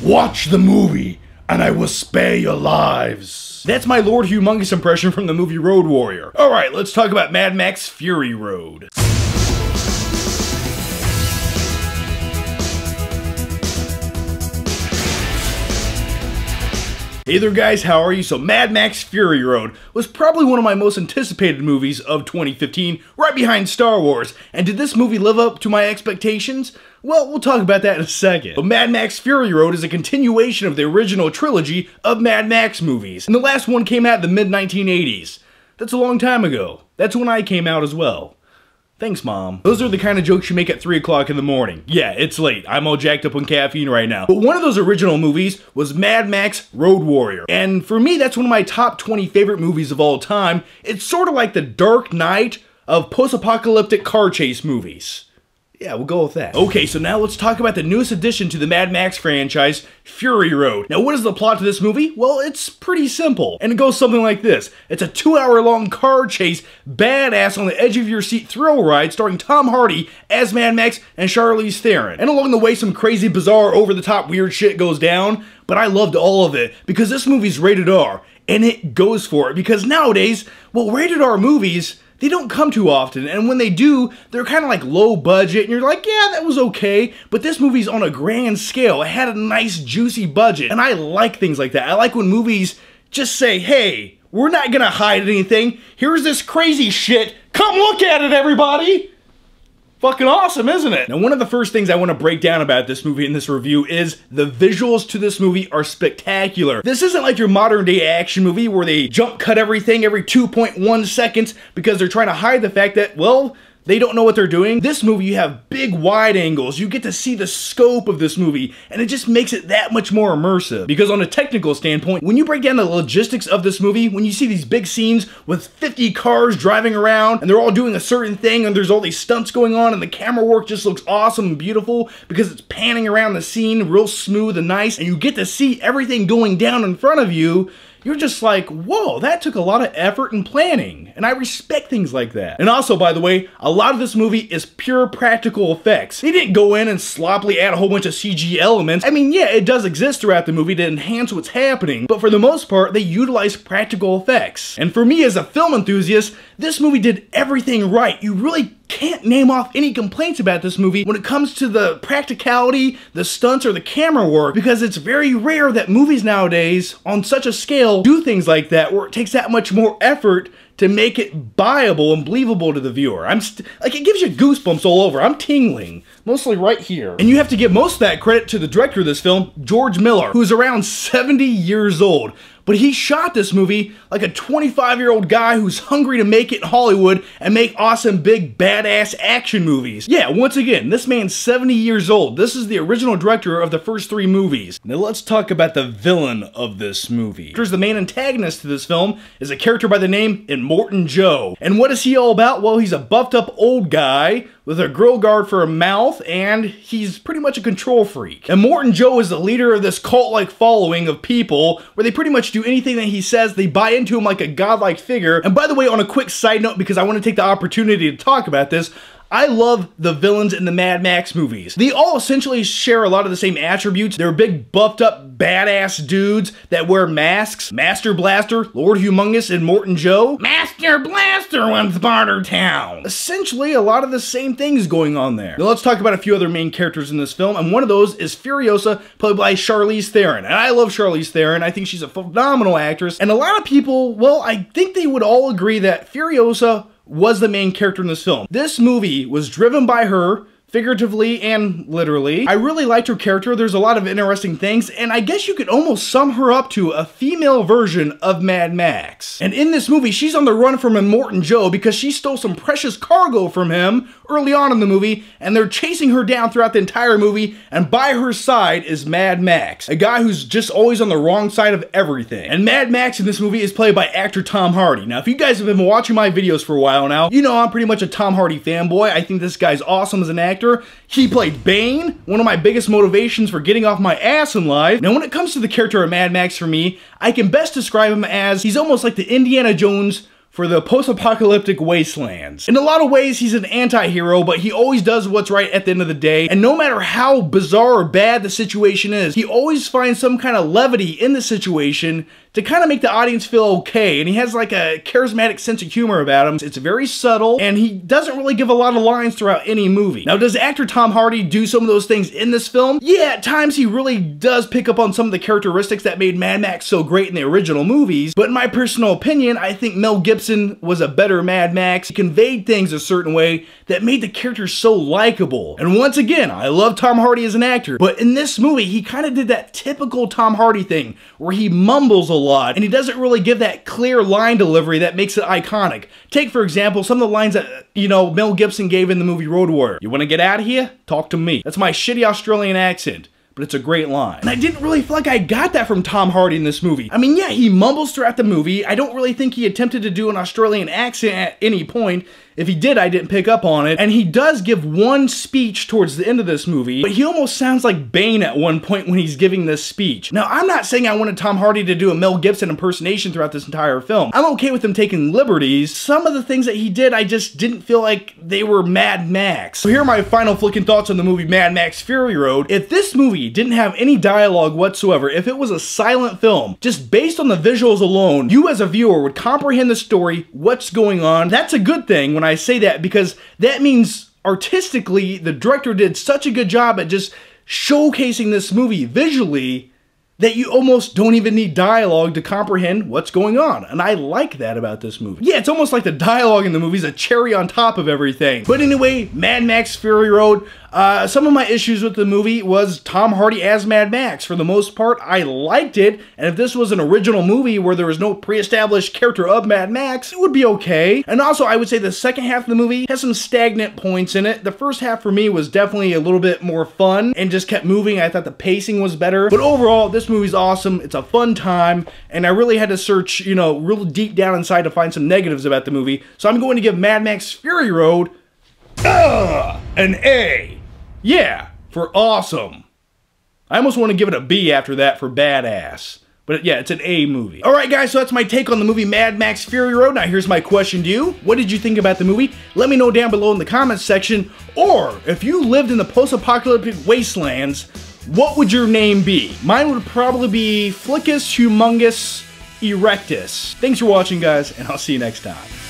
Watch the movie, and I will spare your lives. That's my Lord Humongous impression from the movie Road Warrior. Alright, let's talk about Mad Max Fury Road. Hey there guys, how are you? So Mad Max Fury Road was probably one of my most anticipated movies of 2015, right behind Star Wars. And did this movie live up to my expectations? Well, we'll talk about that in a second. But Mad Max Fury Road is a continuation of the original trilogy of Mad Max movies. And the last one came out in the mid-1980s. That's a long time ago. That's when I came out as well. Thanks, Mom. Those are the kind of jokes you make at 3 o'clock in the morning. Yeah, it's late. I'm all jacked up on caffeine right now. But one of those original movies was Mad Max Road Warrior. And for me, that's one of my top 20 favorite movies of all time. It's sort of like the Dark Knight of post-apocalyptic car chase movies. Yeah, we'll go with that. Okay, so now let's talk about the newest addition to the Mad Max franchise, Fury Road. Now, what is the plot to this movie? Well, it's pretty simple, and it goes something like this. It's a 2-hour-long car chase, badass on the edge of your seat thrill ride starring Tom Hardy as Mad Max and Charlize Theron. And along the way, some crazy, bizarre, over-the-top weird shit goes down, but I loved all of it because this movie's rated R, and it goes for it because nowadays, well, rated R movies, they don't come too often, and when they do, they're kind of like low budget, and you're like, yeah, that was okay, but this movie's on a grand scale. It had a nice, juicy budget, and I like things like that. I like when movies just say, hey, we're not gonna hide anything. Here's this crazy shit. Come look at it, everybody! Fucking awesome, isn't it? Now, one of the first things I want to break down about this movie in this review is the visuals to this movie are spectacular. This isn't like your modern day action movie where they jump cut everything every 2.1 seconds because they're trying to hide the fact that, well, they don't know what they're doing. This movie, you have big wide angles. You get to see the scope of this movie, and it just makes it that much more immersive. Because on a technical standpoint, when you break down the logistics of this movie, when you see these big scenes with 50 cars driving around, and they're all doing a certain thing, and there's all these stunts going on, and the camera work just looks awesome and beautiful because it's panning around the scene real smooth and nice, and you get to see everything going down in front of you, you're just like, whoa, that took a lot of effort and planning. And I respect things like that. And also, by the way, a lot of this movie is pure practical effects. They didn't go in and sloppily add a whole bunch of CG elements. I mean, yeah, it does exist throughout the movie to enhance what's happening, but for the most part, they utilize practical effects. And for me as a film enthusiast, this movie did everything right. You really can't name off any complaints about this movie when it comes to the practicality, the stunts, or the camera work, because it's very rare that movies nowadays, on such a scale, do things like that, where it takes that much more effort to make it buyable and believable to the viewer. Like, it gives you goosebumps all over. I'm tingling, mostly right here. And you have to give most of that credit to the director of this film, George Miller, who's around 70 years old. But he shot this movie like a 25-year-old guy who's hungry to make it in Hollywood and make awesome, big, badass action movies. Yeah, once again, this man's 70 years old. This is the original director of the first 3 movies. Now let's talk about the villain of this movie. The main antagonist to this film is a character by the name Immortan Joe. And what is he all about? Well, he's a buffed up old guy with a grill guard for a mouth, and he's pretty much a control freak. Immortan Joe is the leader of this cult-like following of people where they pretty much do anything that he says. They buy into him like a godlike figure. And by the way, on a quick side note, because I want to take the opportunity to talk about this, I love the villains in the Mad Max movies. They all essentially share a lot of the same attributes. They're big, buffed up, badass dudes that wear masks. Master Blaster, Lord Humongous, and Immortan Joe. Master Blaster wins Bartertown. Essentially, a lot of the same things going on there. Now let's talk about a few other main characters in this film, and one of those is Furiosa, played by Charlize Theron. And I love Charlize Theron. I think she's a phenomenal actress. And a lot of people, well, I think they would all agree that Furiosa was the main character in this film. This movie was driven by her, figuratively and literally. I really liked her character. There's a lot of interesting things, and I guess you could almost sum her up to a female version of Mad Max. And in this movie, she's on the run from Immortan Joe because she stole some precious cargo from him early on in the movie, and they're chasing her down throughout the entire movie, and by her side is Mad Max, a guy who's just always on the wrong side of everything. And Mad Max in this movie is played by actor Tom Hardy. Now, if you guys have been watching my videos for a while now, you know I'm pretty much a Tom Hardy fanboy. I think this guy's awesome as an actor. He played Bane, one of my biggest motivations for getting off my ass in life. Now, when it comes to the character of Mad Max for me, I can best describe him as he's almost like the Indiana Jones for the post-apocalyptic wastelands. In a lot of ways, he's an anti-hero, but he always does what's right at the end of the day, and no matter how bizarre or bad the situation is, he always finds some kind of levity in the situation to kind of make the audience feel okay, and he has like a charismatic sense of humor about him. It's very subtle, and he doesn't really give a lot of lines throughout any movie. Now, does actor Tom Hardy do some of those things in this film? Yeah, at times he really does pick up on some of the characteristics that made Mad Max so great in the original movies, but in my personal opinion, I think Mel Gibson was a better Mad Max. He conveyed things a certain way that made the character so likable. And once again, I love Tom Hardy as an actor, but in this movie, he kind of did that typical Tom Hardy thing where he mumbles a lot and he doesn't really give that clear line delivery that makes it iconic. Take, for example, some of the lines that, Mel Gibson gave in the movie Road Warrior. You want to get out of here? Talk to me. That's my shitty Australian accent, but it's a great line. And I didn't really feel like I got that from Tom Hardy in this movie. I mean, yeah, he mumbles throughout the movie. I don't really think he attempted to do an Australian accent at any point. If he did, I didn't pick up on it. And he does give one speech towards the end of this movie, but he almost sounds like Bane at one point when he's giving this speech. Now, I'm not saying I wanted Tom Hardy to do a Mel Gibson impersonation throughout this entire film. I'm okay with him taking liberties. Some of the things that he did, I just didn't feel like they were Mad Max. So here are my final flicking thoughts on the movie Mad Max Fury Road. If this movie didn't have any dialogue whatsoever, if it was a silent film, just based on the visuals alone, you as a viewer would comprehend the story, what's going on. That's a good thing when I say that, because that means artistically the director did such a good job at just showcasing this movie visually that you almost don't even need dialogue to comprehend what's going on. And I like that about this movie. Yeah, it's almost like the dialogue in the movie is a cherry on top of everything. But anyway, Mad Max Fury Road, some of my issues with the movie was Tom Hardy as Mad Max. For the most part, I liked it, and if this was an original movie where there was no pre-established character of Mad Max, it would be okay. And also, I would say the second half of the movie has some stagnant points in it. The first half for me was definitely a little bit more fun and just kept moving. I thought the pacing was better. But overall, this movie's awesome. It's a fun time, and I really had to search, real deep down inside to find some negatives about the movie. So I'm going to give Mad Max Fury Road an A. Yeah, for awesome. I almost want to give it a B after that for badass. But yeah, it's an A movie. Alright guys, so that's my take on the movie Mad Max Fury Road. Now here's my question to you. What did you think about the movie? Let me know down below in the comments section. Or, if you lived in the post-apocalyptic wastelands, what would your name be? Mine would probably be Flickus Humongous Erectus. Thanks for watching guys, and I'll see you next time.